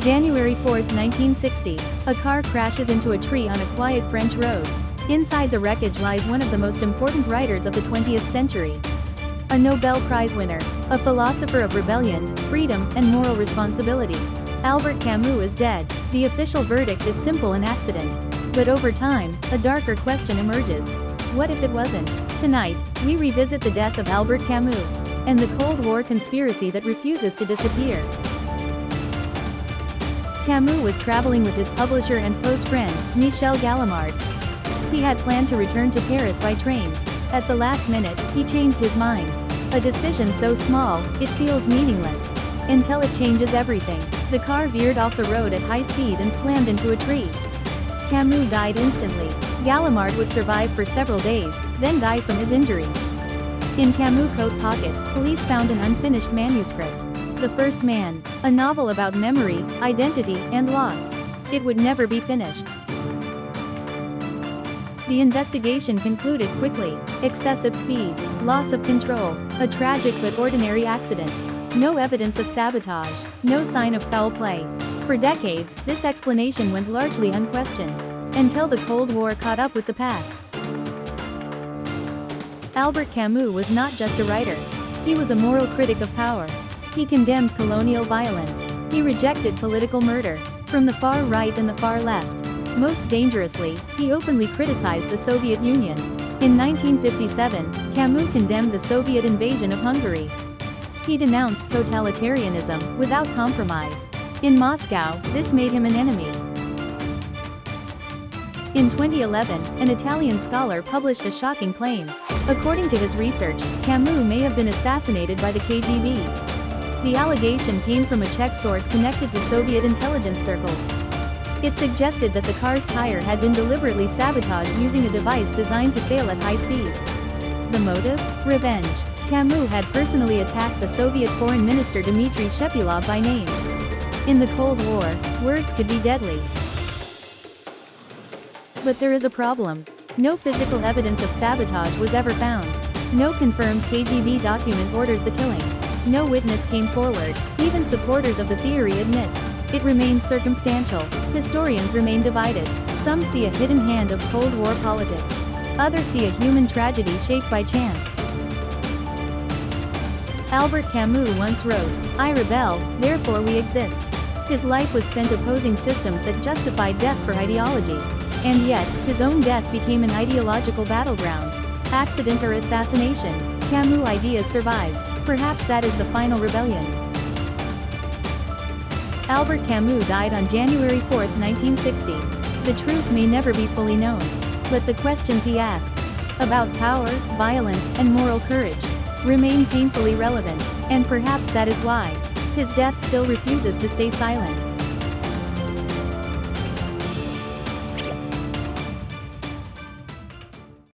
January 4, 1960. A car crashes into a tree on a quiet French road. Inside the wreckage lies one of the most important writers of the 20th century. A Nobel Prize winner, a philosopher of rebellion, freedom, and moral responsibility. Albert Camus is dead. The official verdict is simple: an accident. But over time, a darker question emerges. What if it wasn't? Tonight, we revisit the death of Albert Camus and the Cold War conspiracy that refuses to disappear. Camus was traveling with his publisher and close friend, Michel Gallimard. He had planned to return to Paris by train. At the last minute, he changed his mind. A decision so small, it feels meaningless. Until it changes everything. The car veered off the road at high speed and slammed into a tree. Camus died instantly. Gallimard would survive for several days, then die from his injuries. In Camus' coat pocket, police found an unfinished manuscript. The First Man, a novel about memory, identity, and loss. It would never be finished. The investigation concluded quickly. Excessive speed, loss of control, a tragic but ordinary accident. No evidence of sabotage, no sign of foul play. For decades, this explanation went largely unquestioned, until the Cold War caught up with the past. Albert Camus was not just a writer. He was a moral critic of power. He condemned colonial violence. He rejected political murder, from the far right and the far left. Most dangerously, he openly criticized the Soviet Union. In 1957, Camus condemned the Soviet invasion of Hungary. He denounced totalitarianism, without compromise. In Moscow, this made him an enemy. In 2011, an Italian scholar published a shocking claim. According to his research, Camus may have been assassinated by the KGB. The allegation came from a Czech source connected to Soviet intelligence circles. It suggested that the car's tire had been deliberately sabotaged using a device designed to fail at high speed. The motive? Revenge. Camus had personally attacked the Soviet Foreign Minister Dmitry Shepilov by name. In the Cold War, words could be deadly. But there is a problem. No physical evidence of sabotage was ever found. No confirmed KGB document orders the killing. No witness came forward. Even supporters of the theory admit it remains circumstantial. Historians remain divided. Some see a hidden hand of Cold War politics. Others see a human tragedy shaped by chance. Albert Camus once wrote, "I rebel, therefore we exist." His life was spent opposing systems that justified death for ideology. And yet, his own death became an ideological battleground. Accident or assassination? Camus' ideas survived. Perhaps that is the final rebellion. Albert Camus died on January 4, 1960. The truth may never be fully known. But the questions he asked, about power, violence, and moral courage, remain painfully relevant. And perhaps that is why his death still refuses to stay silent.